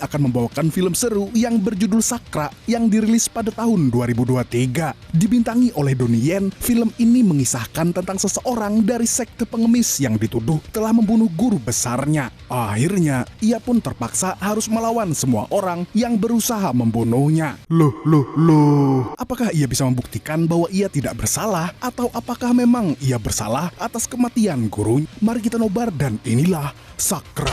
akan membawakan film seru yang berjudul Sakra yang dirilis pada tahun 2023. Dibintangi oleh Donnie Yen, film ini mengisahkan tentang seseorang dari sekte pengemis yang dituduh telah membunuh guru besarnya. Akhirnya, ia pun terpaksa harus melawan semua orang yang berusaha membunuhnya. Loh. Apakah ia bisa membuktikan bahwa ia tidak bersalah? Atau apakah memang ia bersalah atas kematian gurunya? Mari kita nobar dan inilah Sakra.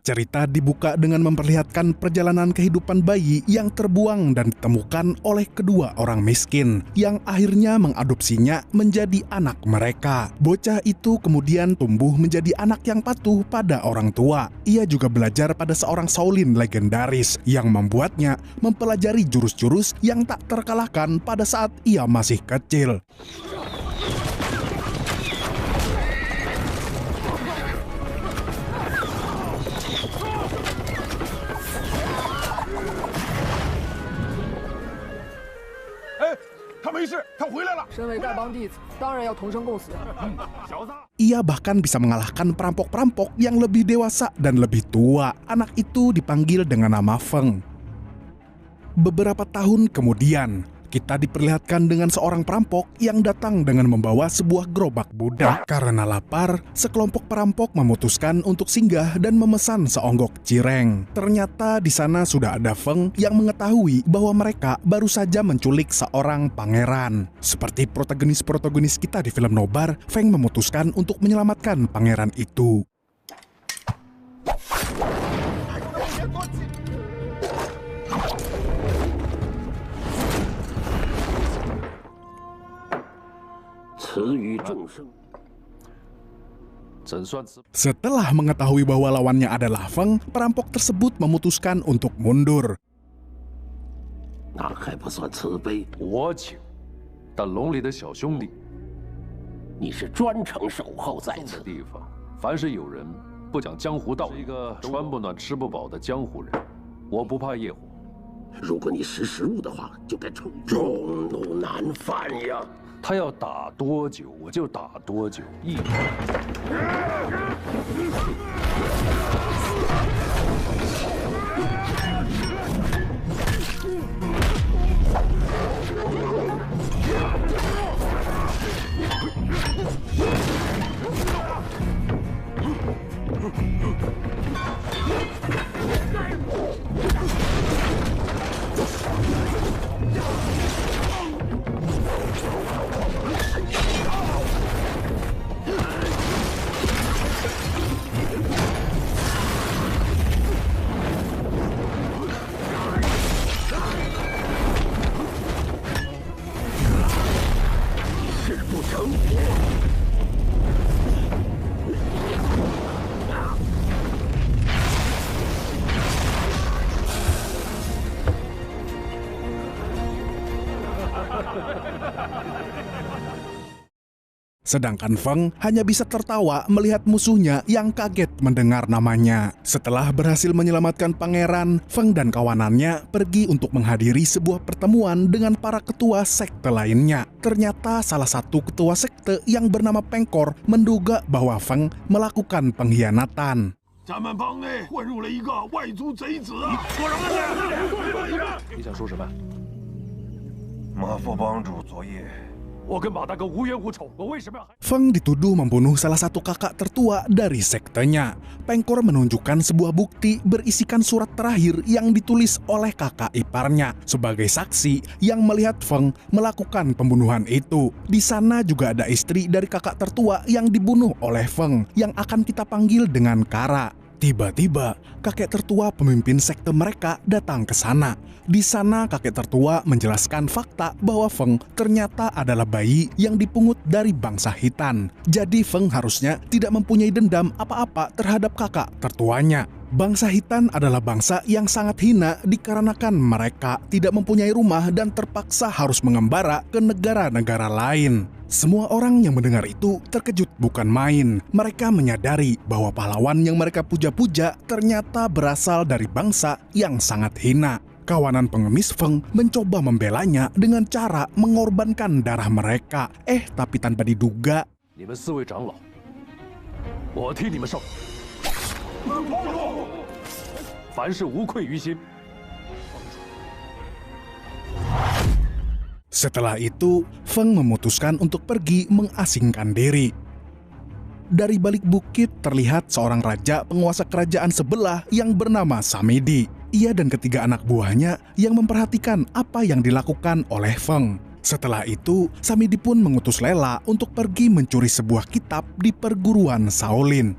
Cerita dibuka dengan memperlihatkan perjalanan kehidupan bayi yang terbuang dan ditemukan oleh kedua orang miskin yang akhirnya mengadopsinya menjadi anak mereka. Bocah itu kemudian tumbuh menjadi anak yang patuh pada orang tua. Ia juga belajar pada seorang Shaolin legendaris yang membuatnya mempelajari jurus-jurus yang tak terkalahkan pada saat ia masih kecil. Ia bahkan bisa mengalahkan perampok-perampok yang lebih dewasa dan lebih tua. Anak itu dipanggil dengan nama Feng. Beberapa tahun kemudian, kita diperlihatkan dengan seorang perampok yang datang dengan membawa sebuah gerobak budak. Karena lapar, sekelompok perampok memutuskan untuk singgah dan memesan seonggok cireng. Ternyata di sana sudah ada Feng yang mengetahui bahwa mereka baru saja menculik seorang pangeran. Seperti protagonis-protagonis kita di film nobar, Feng memutuskan untuk menyelamatkan pangeran itu. Setelah mengetahui bahwa lawannya adalah Feng, perampok tersebut memutuskan untuk mundur. Sedangkan Feng hanya bisa tertawa melihat musuhnya yang kaget mendengar namanya. Setelah berhasil menyelamatkan pangeran, Feng dan kawanannya pergi untuk menghadiri sebuah pertemuan dengan para ketua sekte lainnya. Ternyata salah satu ketua sekte yang bernama Pengkor menduga bahwa Feng melakukan pengkhianatan. Feng dituduh membunuh salah satu kakak tertua dari sektenya. Pengkor menunjukkan sebuah bukti berisikan surat terakhir yang ditulis oleh kakak iparnya sebagai saksi yang melihat Feng melakukan pembunuhan itu. Di sana juga ada istri dari kakak tertua yang dibunuh oleh Feng yang akan kita panggil dengan Kara. Tiba-tiba, kakek tertua pemimpin sekte mereka datang ke sana. Di sana, kakek tertua menjelaskan fakta bahwa Feng ternyata adalah bayi yang dipungut dari bangsa Hitan. Jadi Feng harusnya tidak mempunyai dendam apa-apa terhadap kakak tertuanya. Bangsa Hitan adalah bangsa yang sangat hina dikarenakan mereka tidak mempunyai rumah dan terpaksa harus mengembara ke negara-negara lain. Semua orang yang mendengar itu terkejut bukan main. Mereka menyadari bahwa pahlawan yang mereka puja-puja ternyata berasal dari bangsa yang sangat hina. Kawanan pengemis Feng mencoba membelanya dengan cara mengorbankan darah mereka. Tapi tanpa diduga, 你们4位长老，我替你们受。凡事无愧于心。 setelah itu, Feng memutuskan untuk pergi mengasingkan diri. Dari balik bukit terlihat seorang raja penguasa kerajaan sebelah yang bernama Samedi. Ia dan ketiga anak buahnya yang memperhatikan apa yang dilakukan oleh Feng. Setelah itu, Samedi pun mengutus Lela untuk pergi mencuri sebuah kitab di perguruan Shaolin.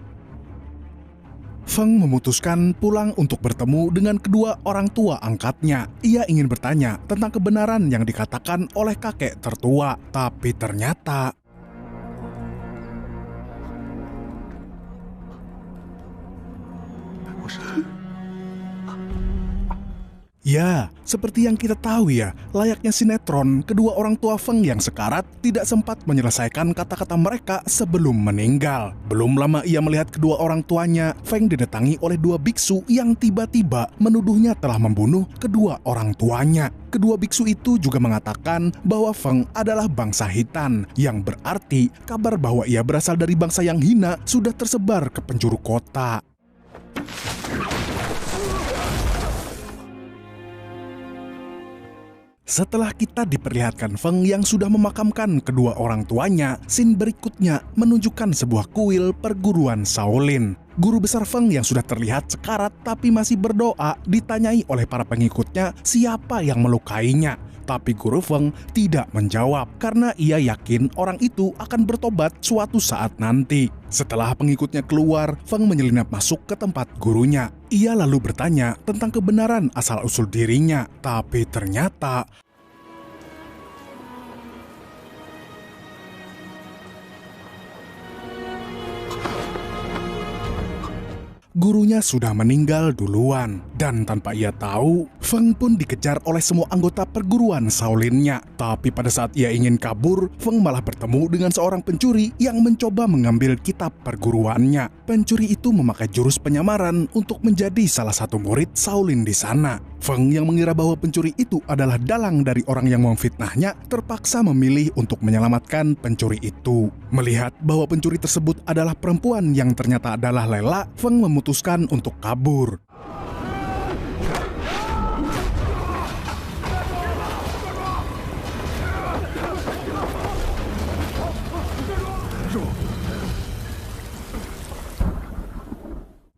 Feng memutuskan pulang untuk bertemu dengan kedua orang tua angkatnya. Ia ingin bertanya tentang kebenaran yang dikatakan oleh kakek tertua, tapi ternyata ya, seperti yang kita tahu ya, layaknya sinetron, kedua orang tua Feng yang sekarat tidak sempat menyelesaikan kata-kata mereka sebelum meninggal. Belum lama ia melihat kedua orang tuanya, Feng didatangi oleh dua biksu yang tiba-tiba menuduhnya telah membunuh kedua orang tuanya. Kedua biksu itu juga mengatakan bahwa Feng adalah bangsa Hitan, yang berarti kabar bahwa ia berasal dari bangsa yang hina sudah tersebar ke penjuru kota. Setelah kita diperlihatkan Feng yang sudah memakamkan kedua orang tuanya, scene berikutnya menunjukkan sebuah kuil perguruan Shaolin. Guru besar Feng yang sudah terlihat sekarat tapi masih berdoa ditanyai oleh para pengikutnya siapa yang melukainya. Tapi Guru Feng tidak menjawab karena ia yakin orang itu akan bertobat suatu saat nanti. Setelah pengikutnya keluar, Feng menyelinap masuk ke tempat gurunya. Ia lalu bertanya tentang kebenaran asal-usul dirinya, tapi ternyata gurunya sudah meninggal duluan. Dan tanpa ia tahu, Feng pun dikejar oleh semua anggota perguruan Shaolinnya. Tapi pada saat ia ingin kabur, Feng malah bertemu dengan seorang pencuri yang mencoba mengambil kitab perguruannya. Pencuri itu memakai jurus penyamaran untuk menjadi salah satu murid Shaolin di sana. Feng yang mengira bahwa pencuri itu adalah dalang dari orang yang memfitnahnya, terpaksa memilih untuk menyelamatkan pencuri itu. Melihat bahwa pencuri tersebut adalah perempuan yang ternyata adalah Lela, Feng memutuskan untuk kabur.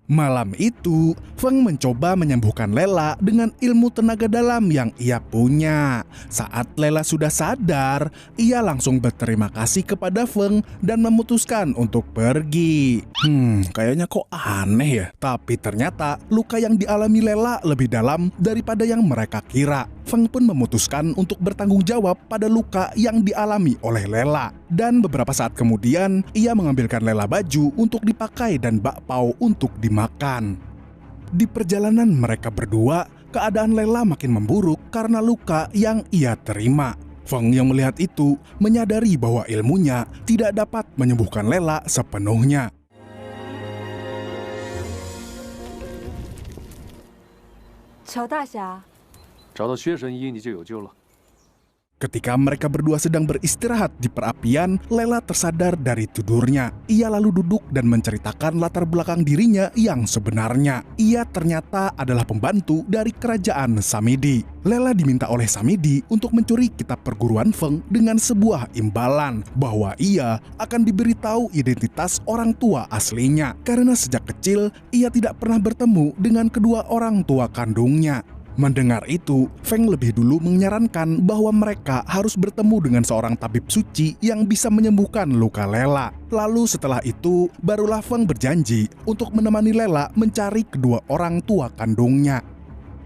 Malam itu, Feng mencoba menyembuhkan Lela dengan ilmu tenaga dalam yang ia punya. Saat Lela sudah sadar, ia langsung berterima kasih kepada Feng dan memutuskan untuk pergi. Kayaknya kok aneh ya. Tapi ternyata luka yang dialami Lela lebih dalam daripada yang mereka kira. Feng pun memutuskan untuk bertanggung jawab pada luka yang dialami oleh Lela. Dan beberapa saat kemudian, ia mengambilkan Lela baju untuk dipakai dan bakpao untuk dimakan. Di perjalanan mereka berdua, keadaan Lela makin memburuk karena luka yang ia terima. Feng yang melihat itu menyadari bahwa ilmunya tidak dapat menyembuhkan Lela sepenuhnya. 乔大侠， 找到薛神医，你就有救了。 Ketika mereka berdua sedang beristirahat di perapian, Lela tersadar dari tidurnya. Ia lalu duduk dan menceritakan latar belakang dirinya yang sebenarnya. Ia ternyata adalah pembantu dari kerajaan Samedi. Lela diminta oleh Samedi untuk mencuri kitab perguruan Feng dengan sebuah imbalan bahwa ia akan diberitahu identitas orang tua aslinya. Karena sejak kecil, ia tidak pernah bertemu dengan kedua orang tua kandungnya. Mendengar itu, Feng lebih dulu menyarankan bahwa mereka harus bertemu dengan seorang tabib suci yang bisa menyembuhkan luka Lela. Lalu setelah itu, barulah Feng berjanji untuk menemani Lela mencari kedua orang tua kandungnya.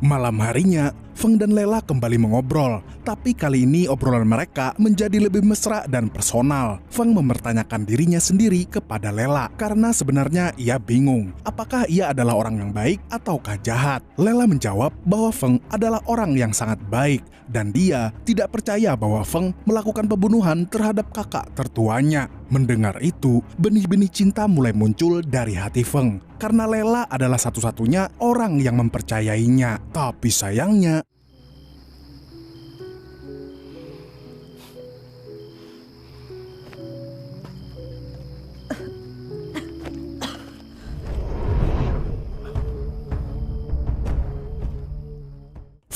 Malam harinya, Feng dan Lela kembali mengobrol, tapi kali ini obrolan mereka menjadi lebih mesra dan personal. Feng mempertanyakan dirinya sendiri kepada Lela, karena sebenarnya ia bingung, apakah ia adalah orang yang baik ataukah jahat. Lela menjawab bahwa Feng adalah orang yang sangat baik, dan dia tidak percaya bahwa Feng melakukan pembunuhan terhadap kakak tertuanya. Mendengar itu, benih-benih cinta mulai muncul dari hati Feng. Karena Lela adalah satu-satunya orang yang mempercayainya. Tapi sayangnya,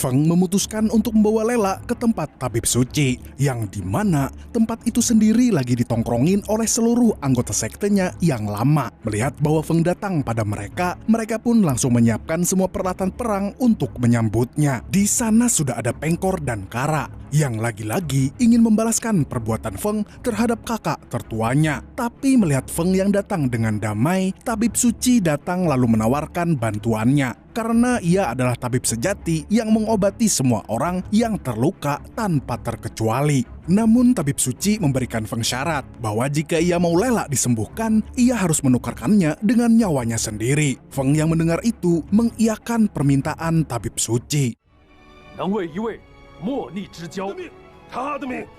Feng memutuskan untuk membawa Lela ke tempat tabib suci, yang dimana tempat itu sendiri lagi ditongkrongin oleh seluruh anggota sektenya yang lama. Melihat bahwa Feng datang pada mereka, mereka pun langsung menyiapkan semua peralatan perang untuk menyambutnya. Di sana sudah ada Pengkor dan Kara, yang lagi-lagi ingin membalaskan perbuatan Feng terhadap kakak tertuanya. Tapi melihat Feng yang datang dengan damai, tabib suci datang lalu menawarkan bantuannya. Karena ia adalah tabib sejati yang mengobati semua orang yang terluka tanpa terkecuali. Namun tabib suci memberikan Feng syarat bahwa jika ia mau Lela disembuhkan, ia harus menukarkannya dengan nyawanya sendiri. Feng yang mendengar itu mengiyakan permintaan tabib suci. 能为一位莫逆之交，他的命，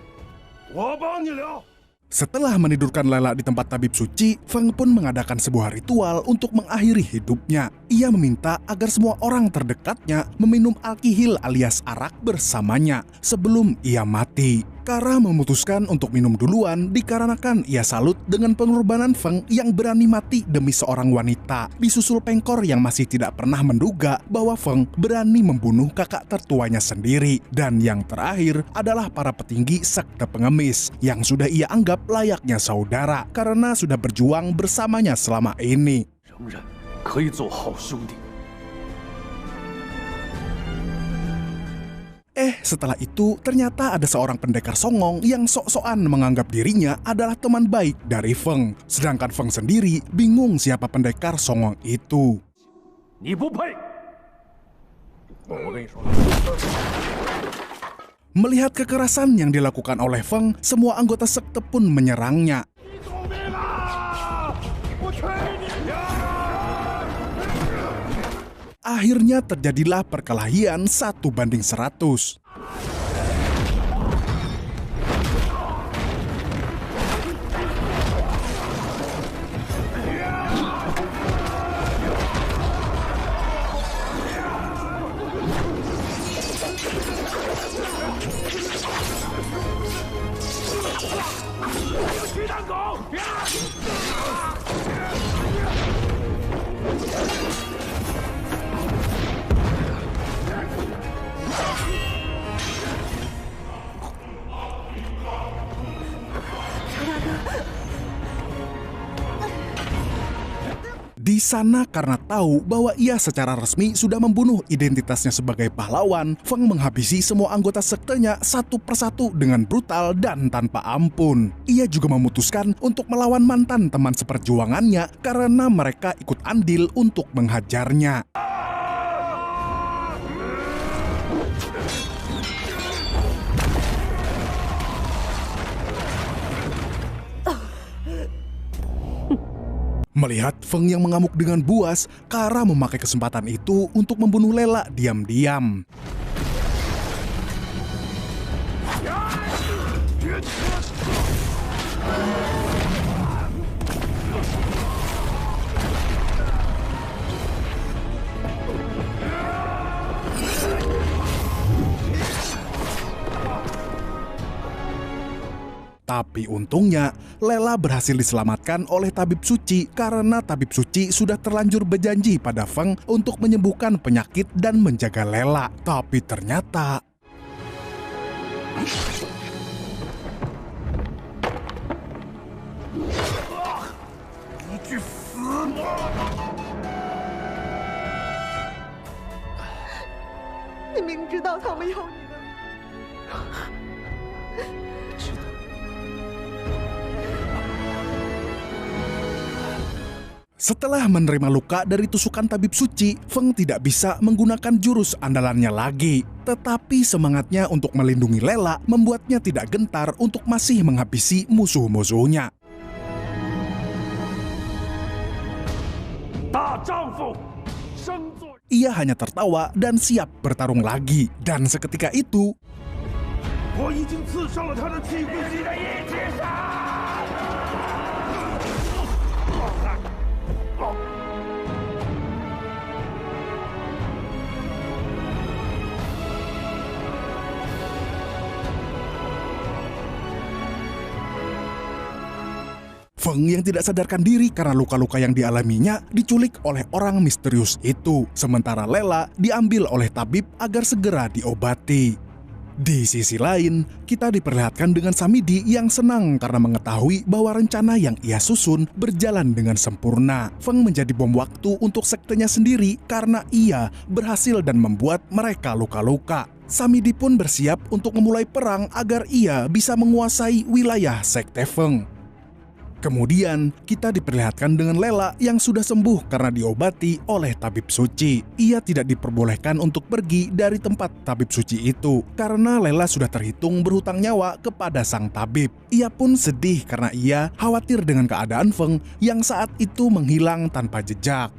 我帮你了。 Setelah menidurkan Lela di tempat tabib suci, Feng pun mengadakan sebuah ritual untuk mengakhiri hidupnya. Ia meminta agar semua orang terdekatnya meminum alkihil alias arak bersamanya sebelum ia mati. Kara memutuskan untuk minum duluan dikarenakan ia salut dengan pengorbanan Feng yang berani mati demi seorang wanita. Disusul Pengkor yang masih tidak pernah menduga bahwa Feng berani membunuh kakak tertuanya sendiri. Dan yang terakhir adalah para petinggi sekte pengemis yang sudah ia anggap layaknya saudara karena sudah berjuang bersamanya selama ini. 仍然可以做好兄弟。 Setelah itu ternyata ada seorang pendekar songong yang sok-sokan menganggap dirinya adalah teman baik dari Feng. Sedangkan Feng sendiri bingung siapa pendekar songong itu. 你不配！我跟你说， Melihat kekerasan yang dilakukan oleh Feng, semua anggota sekte pun menyerangnya. Akhirnya terjadilah perkelahian 1:100. Di sana karena tahu bahwa ia secara resmi sudah membunuh identitasnya sebagai pahlawan, Feng menghabisi semua anggota sektenya satu persatu dengan brutal dan tanpa ampun. Ia juga memutuskan untuk melawan mantan teman seperjuangannya karena mereka ikut andil untuk menghajarnya. Melihat Feng yang mengamuk dengan buas, Kara memakai kesempatan itu untuk membunuh Lela diam-diam. Tapi untungnya, Lela berhasil diselamatkan oleh tabib suci karena tabib suci sudah terlanjur berjanji pada Feng untuk menyembuhkan penyakit dan menjaga Lela. Tapi ternyata...你明知道他们要你的。 Setelah menerima luka dari tusukan tabib suci, Feng tidak bisa menggunakan jurus andalannya lagi. Tetapi semangatnya untuk melindungi Lela membuatnya tidak gentar untuk masih menghabisi musuh-musuhnya. Ia hanya tertawa dan siap bertarung lagi. Dan seketika itu... Feng yang tidak sadarkan diri karena luka-luka yang dialaminya diculik oleh orang misterius itu, sementara Lela diambil oleh tabib agar segera diobati. Di sisi lain, kita diperlihatkan dengan Samidi yang senang karena mengetahui bahwa rencana yang ia susun berjalan dengan sempurna. Feng menjadi bom waktu untuk sektenya sendiri karena ia berhasil dan membuat mereka luka-luka. Samidi pun bersiap untuk memulai perang agar ia bisa menguasai wilayah sekte Feng. Kemudian, kita diperlihatkan dengan Lela yang sudah sembuh karena diobati oleh tabib suci. Ia tidak diperbolehkan untuk pergi dari tempat tabib suci itu, karena Lela sudah terhitung berhutang nyawa kepada sang tabib. Ia pun sedih karena ia khawatir dengan keadaan Feng yang saat itu menghilang tanpa jejak.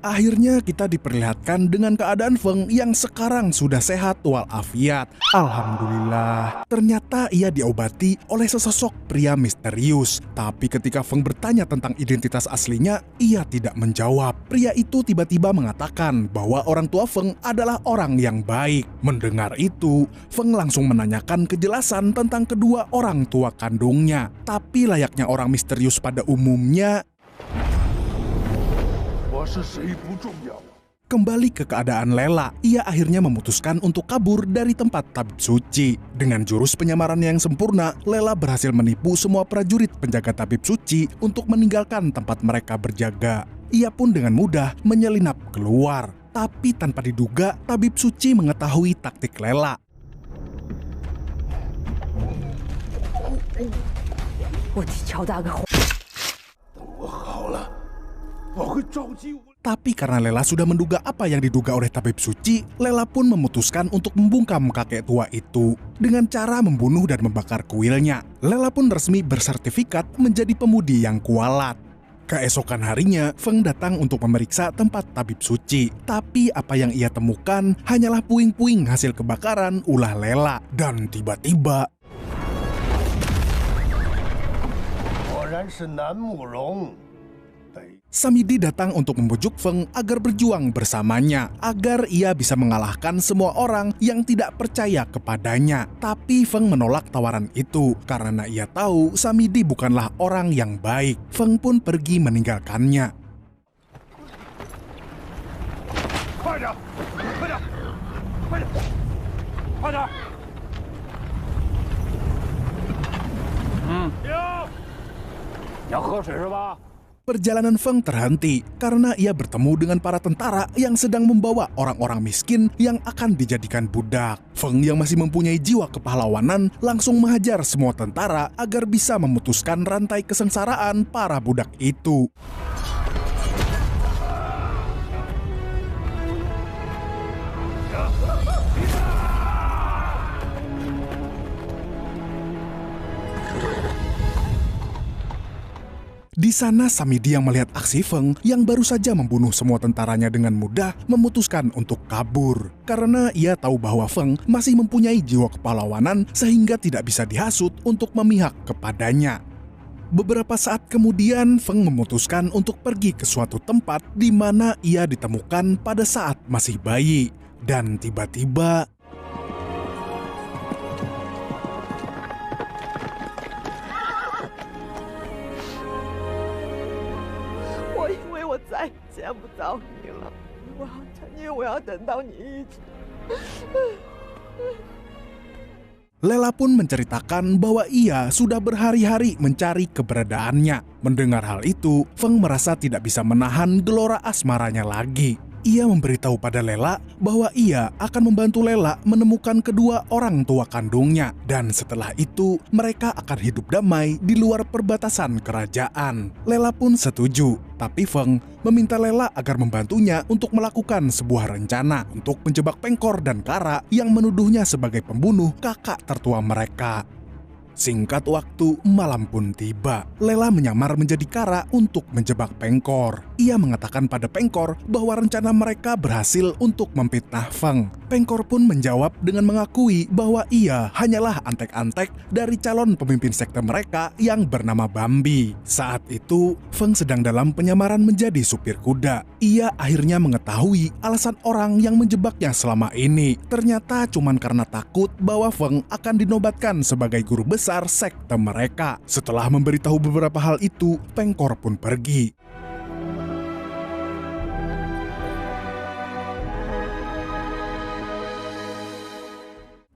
Akhirnya kita diperlihatkan dengan keadaan Feng yang sekarang sudah sehat walafiat. Alhamdulillah. Ternyata ia diobati oleh sesosok pria misterius. Tapi ketika Feng bertanya tentang identitas aslinya, ia tidak menjawab. Pria itu tiba-tiba mengatakan bahwa orang tua Feng adalah orang yang baik. Mendengar itu, Feng langsung menanyakan kejelasan tentang kedua orang tua kandungnya. Tapi layaknya orang misterius pada umumnya, kembali ke keadaan Lela, ia akhirnya memutuskan untuk kabur dari tempat tabib suci. Dengan jurus penyamaran yang sempurna, Lela berhasil menipu semua prajurit penjaga tabib suci untuk meninggalkan tempat mereka berjaga. Ia pun dengan mudah menyelinap keluar. Tapi tanpa diduga, tabib suci mengetahui taktik Lela. Tapi karena Lela sudah menduga apa yang diduga oleh tabib suci, Lela pun memutuskan untuk membungkam kakek tua itu dengan cara membunuh dan membakar kuilnya. Lela pun resmi bersertifikat menjadi pemudi yang kualat. Keesokan harinya, Feng datang untuk memeriksa tempat tabib suci. Tapi apa yang ia temukan hanyalah puing-puing hasil kebakaran ulah Lela. Dan tiba-tiba, Samidi datang untuk membujuk Feng agar berjuang bersamanya, agar ia bisa mengalahkan semua orang yang tidak percaya kepadanya. Tapi Feng menolak tawaran itu, karena ia tahu Samidi bukanlah orang yang baik. Feng pun pergi meninggalkannya. Perjalanan Feng terhenti karena ia bertemu dengan para tentara yang sedang membawa orang-orang miskin yang akan dijadikan budak. Feng yang masih mempunyai jiwa kepahlawanan langsung menghajar semua tentara agar bisa memutuskan rantai kesengsaraan para budak itu. Di sana Samidi yang melihat aksi Feng yang baru saja membunuh semua tentaranya dengan mudah memutuskan untuk kabur. Karena ia tahu bahwa Feng masih mempunyai jiwa kepahlawanan sehingga tidak bisa dihasut untuk memihak kepadanya. Beberapa saat kemudian Feng memutuskan untuk pergi ke suatu tempat di mana ia ditemukan pada saat masih bayi. Dan tiba-tiba, Lela pun menceritakan bahwa ia sudah berhari-hari mencari keberadaannya. Mendengar hal itu, Feng merasa tidak bisa menahan gelora asmaranya lagi. Ia memberitahu pada Lela bahwa ia akan membantu Lela menemukan kedua orang tua kandungnya. Dan setelah itu, mereka akan hidup damai di luar perbatasan kerajaan. Lela pun setuju, tapi Feng meminta Lela agar membantunya untuk melakukan sebuah rencana untuk menjebak Pengkor dan Kara yang menuduhnya sebagai pembunuh kakak tertua mereka. Singkat waktu, malam pun tiba. Lela menyamar menjadi Kara untuk menjebak Pengkor. ia mengatakan pada Pengkor bahwa rencana mereka berhasil untuk memfitnah Feng. Pengkor pun menjawab dengan mengakui bahwa ia hanyalah antek-antek dari calon pemimpin sekte mereka yang bernama Bambi. Saat itu, Feng sedang dalam penyamaran menjadi supir kuda. Ia akhirnya mengetahui alasan orang yang menjebaknya selama ini. Ternyata cuman karena takut bahwa Feng akan dinobatkan sebagai guru besar sekte mereka. Setelah memberitahu beberapa hal itu, Pengkor pun pergi.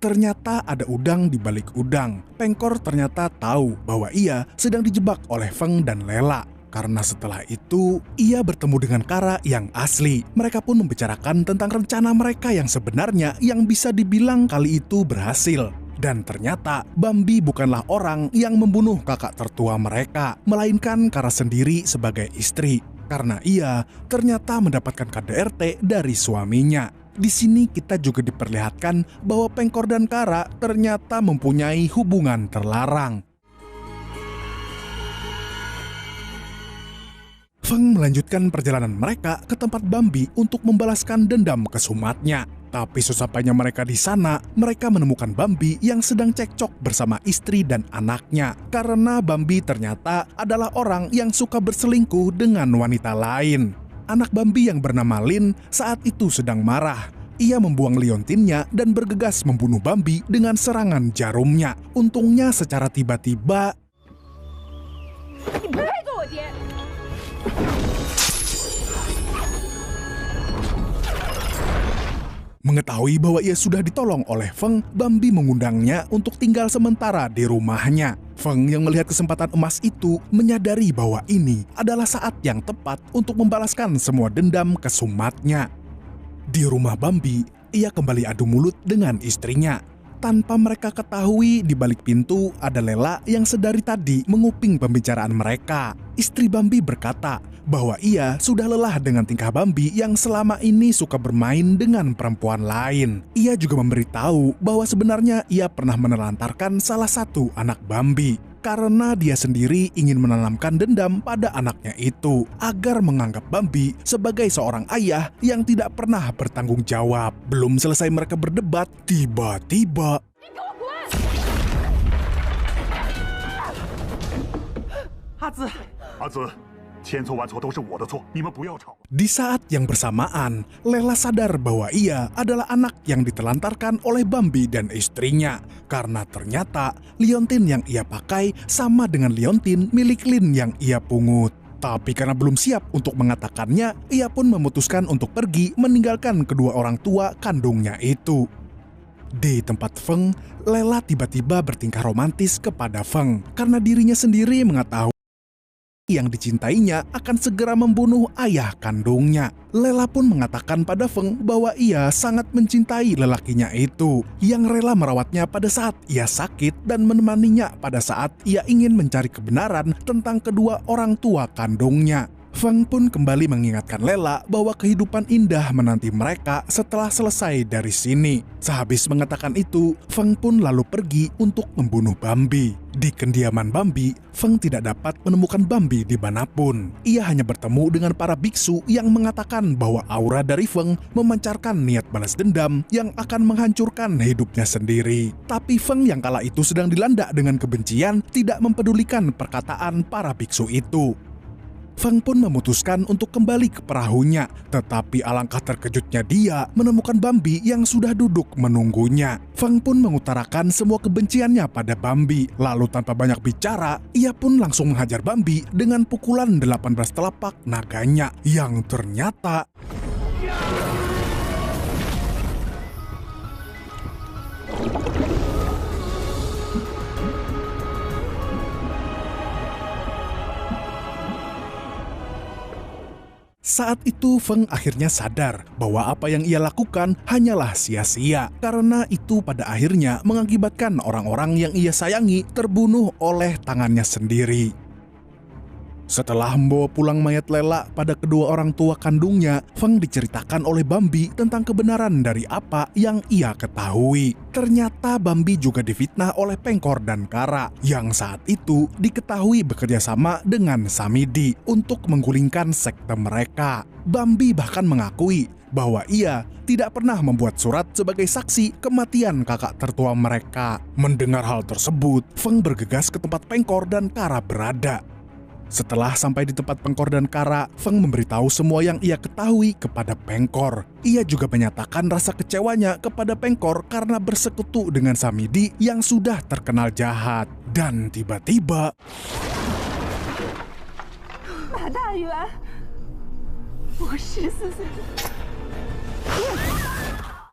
Ternyata ada udang di balik udang. Pengkor ternyata tahu bahwa ia sedang dijebak oleh Feng dan Lela. Karena setelah itu, ia bertemu dengan Kara yang asli. Mereka pun membicarakan tentang rencana mereka yang sebenarnya yang bisa dibilang kali itu berhasil. Dan ternyata Bambi bukanlah orang yang membunuh kakak tertua mereka, melainkan Kara sendiri sebagai istri. Karena ia ternyata mendapatkan KDRT dari suaminya. Di sini kita juga diperlihatkan bahwa Pengkor dan Kara ternyata mempunyai hubungan terlarang. Feng melanjutkan perjalanan mereka ke tempat Bambi untuk membalaskan dendam ke Sumatnya. Tapi sesampainya mereka di sana, mereka menemukan Bambi yang sedang cekcok bersama istri dan anaknya. Karena Bambi ternyata adalah orang yang suka berselingkuh dengan wanita lain. Anak Bambi yang bernama Lin saat itu sedang marah. Ia membuang liontinnya dan bergegas membunuh Bambi dengan serangan jarumnya. Untungnya secara tiba-tiba mengetahui bahwa ia sudah ditolong oleh Feng, Bambi mengundangnya untuk tinggal sementara di rumahnya. Feng yang melihat kesempatan emas itu menyadari bahwa ini adalah saat yang tepat untuk membalaskan semua dendam ke Sumatnya. Di rumah Bambi, ia kembali adu mulut dengan istrinya. Tanpa mereka ketahui, di balik pintu ada Lela yang sedari tadi menguping pembicaraan mereka. Istri Bambi berkata bahwa ia sudah lelah dengan tingkah Bambi yang selama ini suka bermain dengan perempuan lain. Ia juga memberitahu bahwa sebenarnya ia pernah menelantarkan salah satu anak Bambi karena dia sendiri ingin menanamkan dendam pada anaknya itu agar menganggap Bambi sebagai seorang ayah yang tidak pernah bertanggung jawab. Belum selesai mereka berdebat, tiba-tiba di saat yang bersamaan, Lela sadar bahwa ia adalah anak yang ditelantarkan oleh Bambi dan istrinya. Karena ternyata liontin yang ia pakai sama dengan liontin milik Lin yang ia pungut. Tapi karena belum siap untuk mengatakannya, ia pun memutuskan untuk pergi meninggalkan kedua orang tua kandungnya itu. Di tempat Feng, Lela tiba-tiba bertingkah romantis kepada Feng karena dirinya sendiri mengetahui yang dicintainya akan segera membunuh ayah kandungnya. Lela pun mengatakan pada Feng bahwa ia sangat mencintai lelakinya itu, yang rela merawatnya pada saat ia sakit dan menemaninya pada saat ia ingin mencari kebenaran tentang kedua orang tua kandungnya. Feng pun kembali mengingatkan Lela bahwa kehidupan indah menanti mereka setelah selesai dari sini. Sehabis mengatakan itu, Feng pun lalu pergi untuk membunuh Bambi. Di kediaman Bambi, Feng tidak dapat menemukan Bambi di manapun. Ia hanya bertemu dengan para biksu yang mengatakan bahwa aura dari Feng memancarkan niat balas dendam yang akan menghancurkan hidupnya sendiri. Tapi Feng yang kala itu sedang dilanda dengan kebencian tidak mempedulikan perkataan para biksu itu. Feng pun memutuskan untuk kembali ke perahunya, tetapi alangkah terkejutnya dia menemukan Bambi yang sudah duduk menunggunya. Feng pun mengutarakan semua kebenciannya pada Bambi, lalu tanpa banyak bicara, ia pun langsung menghajar Bambi dengan pukulan 18 telapak naganya, yang ternyata saat itu Feng akhirnya sadar bahwa apa yang ia lakukan hanyalah sia-sia, karena itu pada akhirnya mengakibatkan orang-orang yang ia sayangi terbunuh oleh tangannya sendiri. Setelah membawa pulang mayat Lela pada kedua orang tua kandungnya, Feng diceritakan oleh Bambi tentang kebenaran dari apa yang ia ketahui. Ternyata Bambi juga difitnah oleh Pengkor dan Kara, yang saat itu diketahui bekerja sama dengan Samidi untuk menggulingkan sekte mereka. Bambi bahkan mengakui bahwa ia tidak pernah membuat surat sebagai saksi kematian kakak tertua mereka. Mendengar hal tersebut, Feng bergegas ke tempat Pengkor dan Kara berada. Setelah sampai di tempat Pengkor dan Kara, Feng memberitahu semua yang ia ketahui kepada Pengkor. Ia juga menyatakan rasa kecewanya kepada Pengkor karena bersekutu dengan Samidi yang sudah terkenal jahat. Dan tiba-tiba...马大元，我14岁。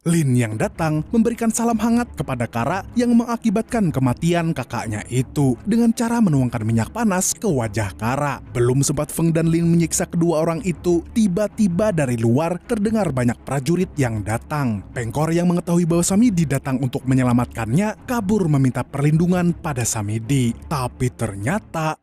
Lin yang datang memberikan salam hangat kepada Kara yang mengakibatkan kematian kakaknya itu dengan cara menuangkan minyak panas ke wajah Kara. Belum sempat Feng dan Lin menyiksa kedua orang itu, tiba-tiba dari luar terdengar banyak prajurit yang datang. Pengkor yang mengetahui bahwa Samidi datang untuk menyelamatkannya kabur meminta perlindungan pada Samidi. Tapi ternyata...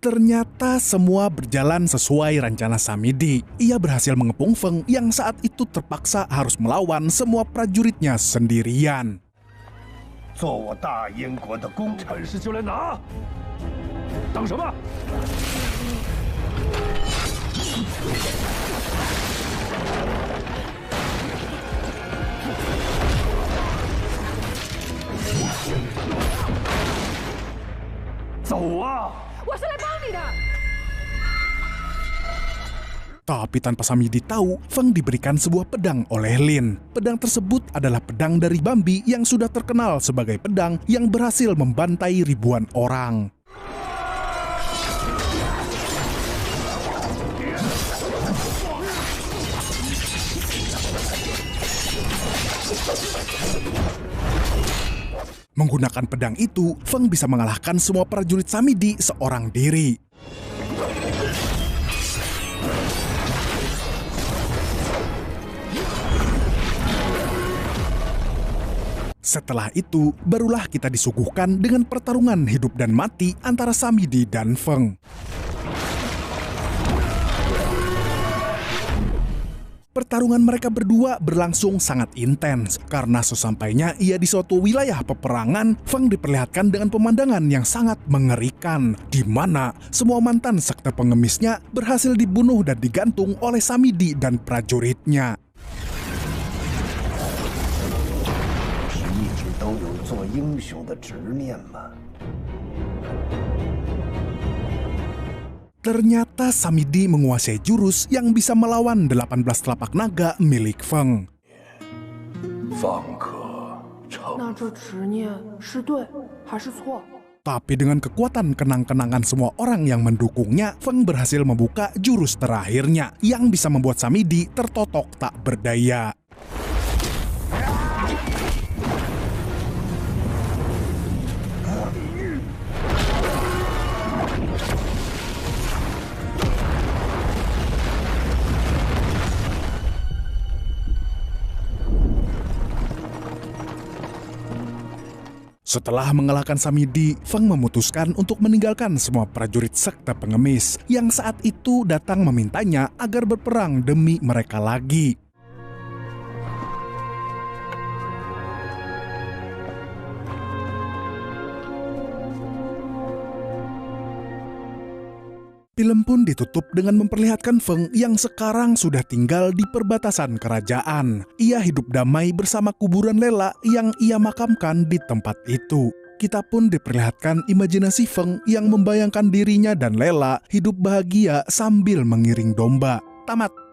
Ternyata semua berjalan sesuai rencana Samidi. Ia berhasil mengepung Feng yang saat itu terpaksa harus melawan semua prajuritnya sendirian. 做我大燕国的功臣，本事就来拿，等什么？ 走啊！ 我是来帮你的。 Tapi tanpa Samidi tahu, Feng diberikan sebuah pedang oleh Lin. Pedang tersebut adalah pedang dari Bambi yang sudah terkenal sebagai pedang yang berhasil membantai ribuan orang. Menggunakan pedang itu, Feng bisa mengalahkan semua prajurit Samidi seorang diri. Setelah itu, barulah kita disuguhkan dengan pertarungan hidup dan mati antara Samidi dan Feng. Pertarungan mereka berdua berlangsung sangat intens karena sesampainya ia di suatu wilayah peperangan, Feng diperlihatkan dengan pemandangan yang sangat mengerikan, di mana semua mantan sekte pengemisnya berhasil dibunuh dan digantung oleh Samidi dan prajuritnya. 是一直都有做英雄的执念吗？ Ternyata Samidi menguasai jurus yang bisa melawan 18 telapak naga milik Feng. 方可成。那这执念是对还是错？ Tapi dengan kekuatan kenang-kenangan semua orang yang mendukungnya, Feng berhasil membuka jurus terakhirnya yang bisa membuat Samidi tertotok tak berdaya. Setelah mengalahkan Samidi, Feng memutuskan untuk meninggalkan semua prajurit sekte pengemis yang saat itu datang memintanya agar berperang demi mereka lagi. Film pun ditutup dengan memperlihatkan Feng yang sekarang sudah tinggal di perbatasan kerajaan. Ia hidup damai bersama kuburan Lela yang ia makamkan di tempat itu. Kita pun diperlihatkan imajinasi Feng yang membayangkan dirinya dan Lela hidup bahagia sambil mengiring domba. Tamat.